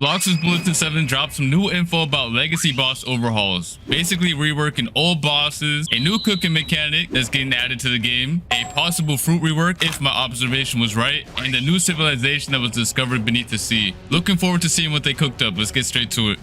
Blox's Bulletin 7 dropped some new info about legacy boss overhauls. Basically reworking old bosses, a new cooking mechanic that's getting added to the game, a possible fruit rework if my observation was right, and a new civilization that was discovered beneath the sea. Looking forward to seeing what they cooked up. Let's get straight to it.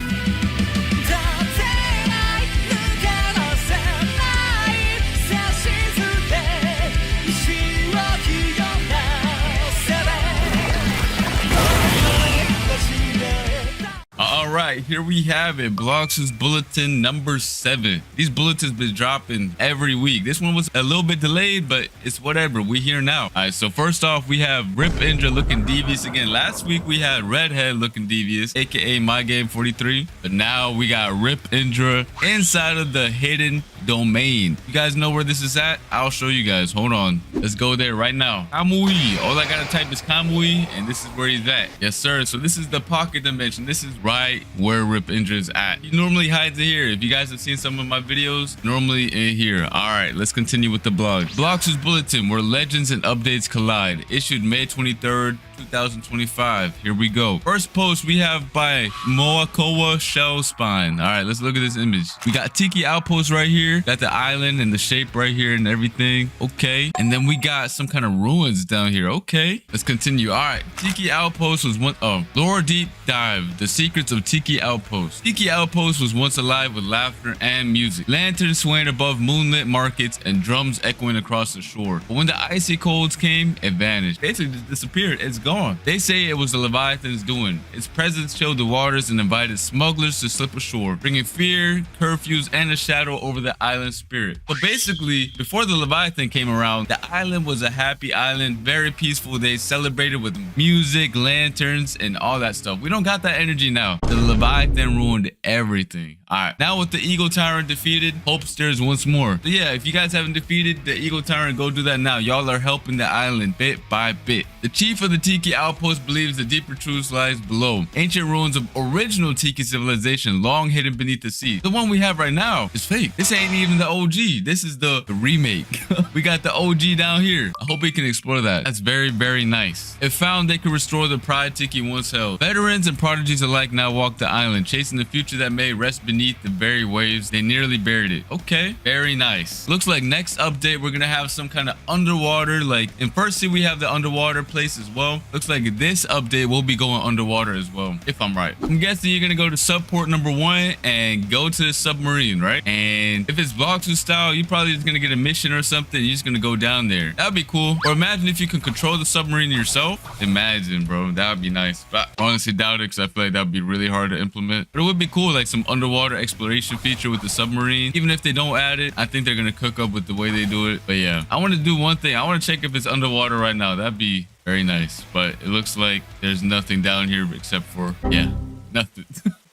Alright, here we have it. Blox's Bulletin number 7. These bulletins been dropping every week. This one was a little bit delayed, but it's whatever. We here now. Alright, so first off, we have Rip Indra looking devious again. Last week we had Redhead looking devious, aka My Game 43. But now we got Rip Indra inside of the hidden domain. You guys know where this is at? I'll show you guys. Hold on. Let's go there right now. Kamui. All I gotta type is Kamui, and this is where he's at. Yes, sir. So this is the pocket dimension. This is right where Rip Indra is at. He normally hides in here. If you guys have seen some of my videos, normally in here. All right, let's continue with the blog. Blox's Bulletin, where legends and updates collide. Issued May 23rd, 2025. Here we go. First post we have by Moakoa Shell Spine. All right, let's look at this image. We got Tiki Outpost right here. Got the island and the shape right here and everything. Okay. And then we got some kind of ruins down here. Okay. Let's continue. All right. Tiki Outpost was one. Oh, lore deep dive. The secrets of Tiki Outpost. Tiki Outpost was once alive with laughter and music. Lanterns swaying above moonlit markets and drums echoing across the shore. But when the icy colds came, it vanished. Basically just disappeared. It's gone. They say it was the Leviathan's doing. Its presence chilled the waters and invited smugglers to slip ashore, bringing fear, curfews, and a shadow over the island spirit. But basically, before the Leviathan came around, the island was a happy island, very peaceful. They celebrated with music, lanterns, and all that stuff. We don't got that energy now. The Leviathan ruined everything. All right, now with the Eagle Tyrant defeated, hope stirs once more. So yeah, if you guys haven't defeated the Eagle Tyrant, go do that now. Y'all are helping the island bit by bit. The chief of the Tiki Outpost believes the deeper truth lies below. Ancient ruins of original Tiki civilization, long hidden beneath the sea. The one we have right now is fake. This ain't even the OG. This is the remake. We got the OG down here. I hope we can explore that. That's very, very nice. If found, they could restore the pride Tiki once held. Veterans and prodigies alike now walk the island, chasing the future that may rest beneath the very waves. They nearly buried it. Okay, very nice. Looks like next update we're gonna have some kind of underwater, like in first sea we have the underwater place as well. Looks like this update will be going underwater as well, if I'm right. I'm guessing you're gonna go to subport number 1 and go to the submarine, right? And if it's Blox's style, you probably just gonna get a mission or something. You're just gonna go down there. That'd be cool. Or imagine if you can control the submarine yourself. Imagine, bro. That would be nice. But I honestly doubt it because I feel like that would be really hard to implement. But it would be cool, like some underwater exploration feature with the submarine. Even if they don't add it, I think they're gonna cook up with the way they do it. But yeah, I want to do one thing. I want to check if it's underwater right now. That'd be very nice. But it looks like there's nothing down here except for, yeah, nothing.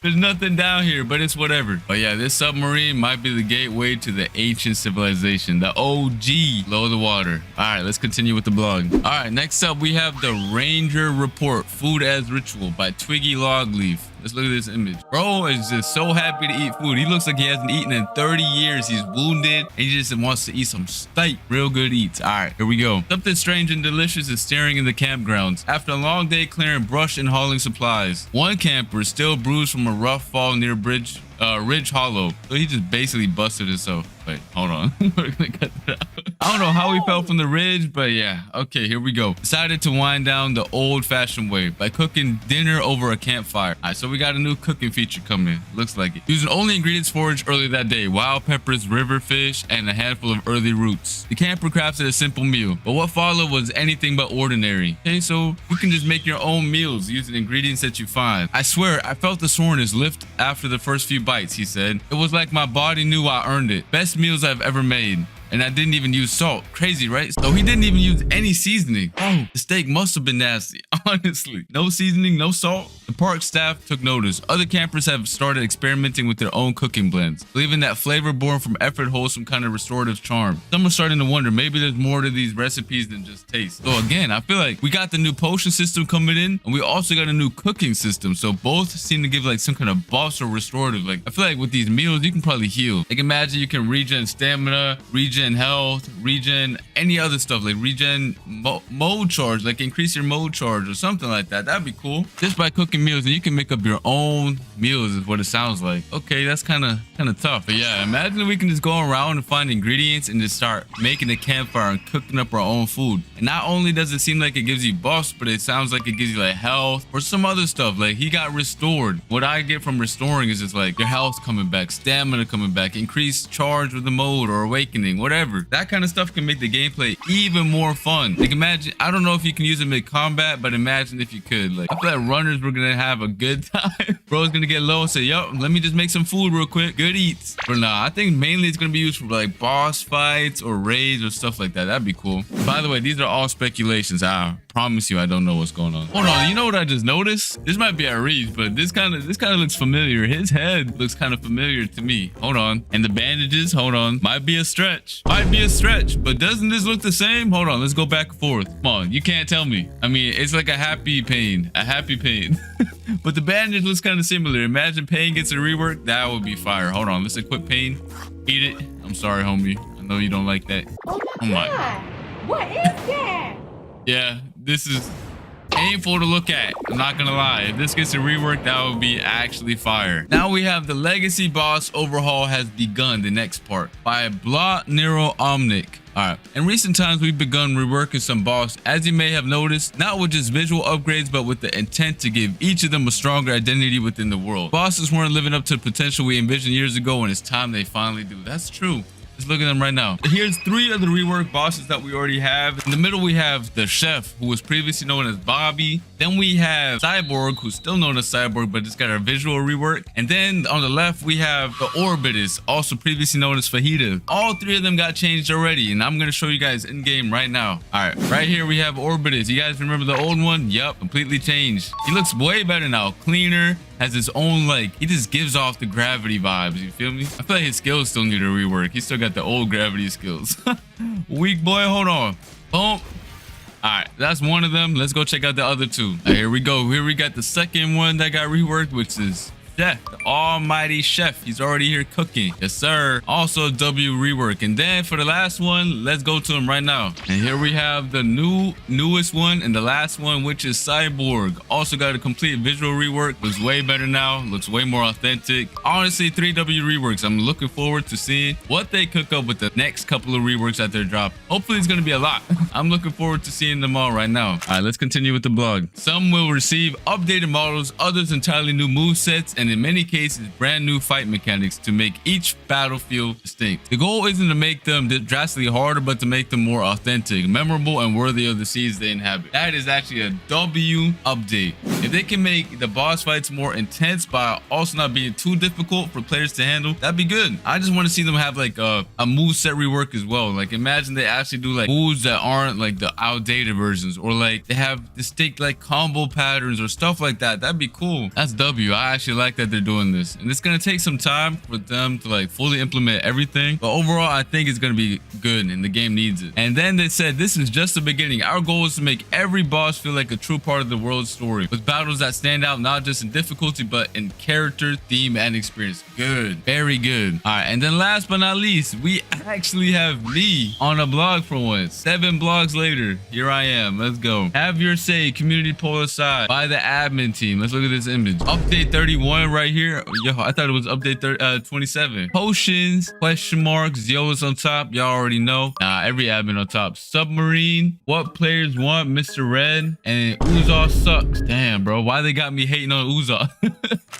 There's nothing down here, but it's whatever. But yeah, this submarine might be the gateway to the ancient civilization, the OG below the water. All right, let's continue with the blog. All right, next up we have the Ranger Report, Food as Ritual by Twiggy Logleaf. Let's look at this image. Bro is just so happy to eat food. He looks like he hasn't eaten in 30 years. He's wounded and he just wants to eat some steak. Real good eats. All right, here we go. Something strange and delicious is staring in the campgrounds. After a long day clearing brush and hauling supplies, one camper is still bruised from a rough fall near Ridge Hollow. So he just basically busted himself. Wait, hold on. We're gonna cut that out. I don't know how he fell from the ridge, but yeah. Okay, here we go. Decided to wind down the old-fashioned way by cooking dinner over a campfire. All right, so we got a new cooking feature coming. Looks like it. Using only ingredients foraged earlier that day: wild peppers, river fish, and a handful of early roots. The camper crafted a simple meal, but what followed was anything but ordinary. Okay, so you can just make your own meals using ingredients that you find. I swear, I felt the soreness lift after the first few bites, he said. It was like my body knew I earned it. Best meals I've ever made. And I didn't even use salt. Crazy, right? So he didn't even use any seasoning. Oh, the steak must have been nasty, honestly. No seasoning, no salt. The park staff took notice. Other campers have started experimenting with their own cooking blends, believing that flavor born from effort holds some kind of restorative charm. Some are starting to wonder, maybe there's more to these recipes than just taste. So again, I feel like we got the new potion system coming in, and we also got a new cooking system. So both seem to give like some kind of buffs or restorative. Like I feel like with these meals, you can probably heal. Like imagine you can regen stamina, regen regen health, regen any other stuff, like regen mode charge, like increase your mode charge or something like that. That'd be cool. Just by cooking meals, and you can make up your own meals is what it sounds like. Okay, that's kind of tough. But yeah, imagine if we can just go around and find ingredients and just start making a campfire and cooking up our own food. And not only does it seem like it gives you buffs, but it sounds like it gives you like health or some other stuff. Like he got restored. What I get from restoring is just like your health coming back, stamina coming back, increased charge with the mode or awakening, whatever. That kind of stuff can make the gameplay even more fun. Like imagine, I don't know if you can use it mid-combat, but imagine if you could. Like I feel like runners were gonna have a good time. Bro's gonna get low and say, yo, let me just make some food real quick. Good eats. But nah, I think mainly it's gonna be used for like boss fights or raids or stuff like that. That'd be cool. By the way, these are all speculations. I promise you I don't know what's going on. Hold on, you know what I just noticed? This might be at Reed's, but this kind of looks familiar. His head looks kind of familiar to me. Hold on. And the bandages, hold on. Might be a stretch. Might be a stretch, but doesn't this look the same? Hold on, let's go back and forth. Come on, you can't tell me. I mean, it's like a happy pain. A happy pain. But the bandage looks kind of similar. Imagine Pain gets a rework. That would be fire. Hold on, let's equip Pain. Eat it. I'm sorry, homie. I know you don't like that. Oh my God. What is that? Yeah, this is painful to look at. I'm not gonna lie. If this gets a rework, that would be actually fire. Now we have the legacy boss overhaul has begun, the next part, by Blah Nero Omnic. Alright, in recent times we've begun reworking some boss, as you may have noticed, not with just visual upgrades, but with the intent to give each of them a stronger identity within the world. Bosses weren't living up to the potential we envisioned years ago, and it's time they finally do. That's true. Let's look at them right now. Here's 3 of the rework bosses that we already have. In the middle, we have the Chef, who was previously known as Bobby. Then we have Cyborg, who's still known as Cyborg, but it's got a visual rework. And then on the left, we have the Orbitus, also previously known as Fajita. All 3 of them got changed already, and I'm going to show you guys in game right now. All right, right here, we have Orbitus. You guys remember the old one? Yep, completely changed. He looks way better now, cleaner. Has his own, like, he just gives off the gravity vibes, you feel me? I feel like his skills still need a rework. He still got the old gravity skills. Weak boy, hold on. Boom. All right, that's one of them. Let's go check out the other 2. All right, here we go. Here we got the second one that got reworked, which is Chef, the almighty Chef. He's already here cooking. Yes, sir. Also a W rework. And then for the last one, let's go to him right now. And here we have the newest one and the last one, which is Cyborg. Also got a complete visual rework. Looks way better now. Looks way more authentic. Honestly, 3 W reworks. I'm looking forward to seeing what they cook up with the next couple of reworks that they're dropping. Hopefully it's going to be a lot. I'm looking forward to seeing them all right now. All right, let's continue with the blog. Some will receive updated models, others entirely new movesets, and in many cases brand new fight mechanics to make each battlefield distinct. The goal isn't to make them drastically harder, but to make them more authentic, memorable, and worthy of the seas they inhabit. That is actually a W update. If they can make the boss fights more intense by also not being too difficult for players to handle, that'd be good. I just want to see them have like a moveset rework as well. Like imagine they actually do like moves that aren't like the outdated versions, or like they have distinct like combo patterns or stuff like that. That'd be cool. That's W. I actually like that they're doing this, and it's gonna take some time for them to like fully implement everything, but overall I think it's gonna be good and the game needs it. And then they said this is just the beginning. Our goal is to make every boss feel like a true part of the world's story, with battles that stand out not just in difficulty but in character, theme, and experience. Good, very good. All right, and then last but not least, we actually have Lee on a blog for once. 7 blogs later, here I am. Let's go. Have your say, community poll aside by the admin team. Let's look at this image. Update 31 right here. Yo, I thought it was update 27. Potions, question marks, Ziolas on top. Y'all already know. Every admin on top. Submarine, what players want, Mr. Red, and Uzal sucks. Damn, bro. Why they got me hating on Uzal?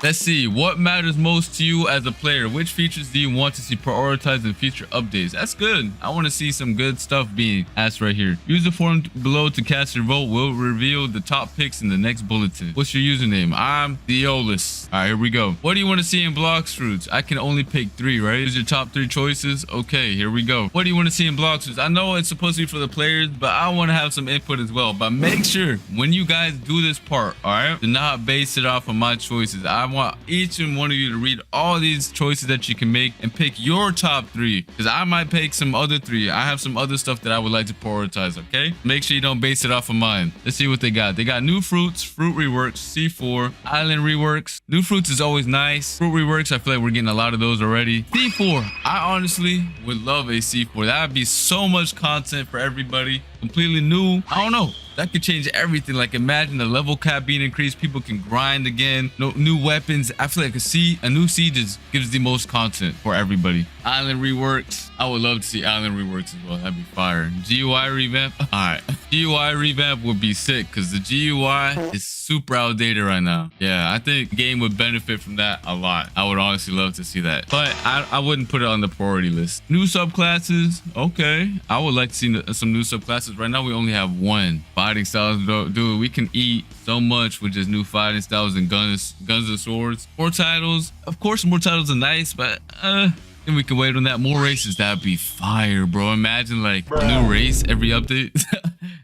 Let's see. What matters most to you as a player? Which features do you want to see prioritized in future updates? That's good. I want to see some good stuff being asked right here. Use the form below to cast your vote. We'll reveal the top picks in the next bulletin. What's your username? I'm Ziolas. All right, here we go. What do you want to see in Blox Fruits? I can only pick 3, right? Here's your top 3 choices. Okay, here we go. What do you want to see in Blox Fruits? I know it's supposed to be for the players, but I want to have some input as well. But make sure when you guys do this part, all right, do not base it off of my choices. I I want each and one of you to read all these choices that you can make and pick your top 3, because I might pick some other 3. I have some other stuff that I would like to prioritize. Okay, make sure you don't base it off of mine. Let's see what they got. They got new fruits, fruit reworks, C4, island reworks. New fruits is always nice. Fruit reworks, I feel like we're getting a lot of those already. C4, I honestly would love a C4. That would be so much content for everybody. Completely new. I don't know. That could change everything. Like, imagine the level cap being increased. People can grind again. No new weapons. I feel like a new C just gives the most content for everybody. Island reworks. I would love to see island reworks as well. That'd be fire. GUI revamp. All right. GUI revamp would be sick because the GUI is super outdated right now. Yeah, I think the game would benefit from that a lot. I would honestly love to see that, but I wouldn't put it on the priority list. New subclasses. Okay. I would like to see some new subclasses. Right now, we only have one. Fighting styles, dude. We can eat so much with just new fighting styles and guns and swords. More titles. Of course, more titles are nice, but then we can wait on that. More races. That'd be fire, bro. Imagine like a new race every update.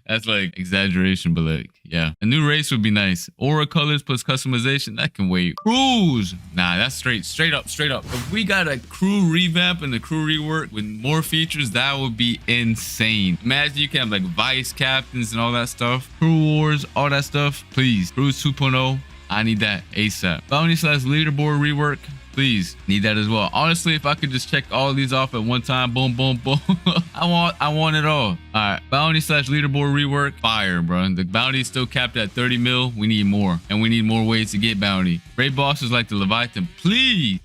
That's like exaggeration, but like, yeah, a new race would be nice. Aura colors plus customization, that can wait. Crews, nah, that's straight up. If we got a crew revamp and the crew rework with more features, that would be insane. Imagine you can have like vice captains and all that stuff, crew wars, all that stuff. Please, Crews 2.0, I need that ASAP. Bounty / leaderboard rework. Please, need that as well. Honestly, if I could just check all these off at one time, boom, boom, boom. I want it all. All right, bounty / leaderboard rework, fire, bro. The bounty is still capped at 30 mil. We need more, and we need more ways to get bounty. Raid bosses like the Leviathan, please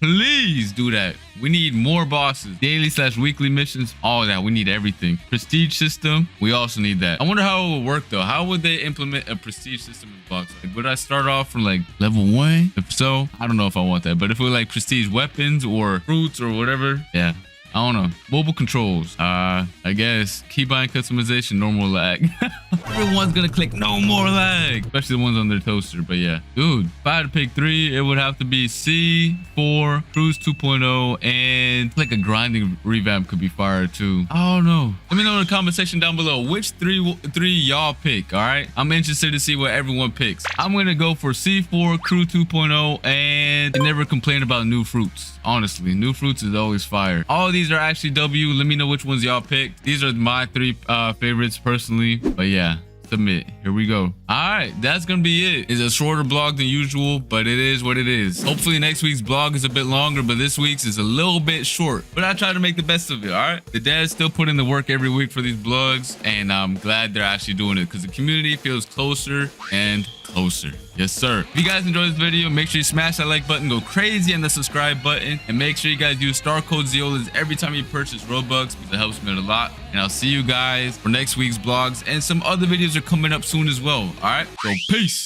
do that. We need more bosses. Daily / weekly missions, all that. We need everything. Prestige system, we also need that. I wonder how it would work though. How would they implement a prestige system in box? Like, would I start off from like level 1? If so, I don't know if I want that. But if it was like prestige weapons or fruits or whatever, yeah. I don't know. Mobile controls. I guess keybind customization, normal lag. Everyone's gonna click no more lag, especially the ones on their toaster. But yeah, dude, if I had to pick 3, it would have to be C4, Crews 2.0, and like a grinding revamp could be fire too. I don't know. Let me know in the comment section down below which three y'all pick. All right, I'm interested to see what everyone picks. I'm gonna go for C4, Crew 2.0, and never complain about new fruits. Honestly, new fruits is always fire. All these are actually W. Let me know which ones y'all picked. These are my 3 favorites personally. But yeah, submit. Here we go. All right, that's gonna be it. It's a shorter blog than usual, but it is what it is. Hopefully next week's blog is a bit longer, but this week's is a little bit short. But I try to make the best of it. All right, the dad's still putting in the work every week for these blogs, and I'm glad they're actually doing it because the community feels closer and closer. Yes, sir. If you guys enjoyed this video, make sure you smash that like button, go crazy on the subscribe button, and make sure you guys use star code Zeolas every time you purchase Robux because it helps me out a lot. And I'll see you guys for next week's vlogs, and some other videos are coming up soon as well. All right, so peace.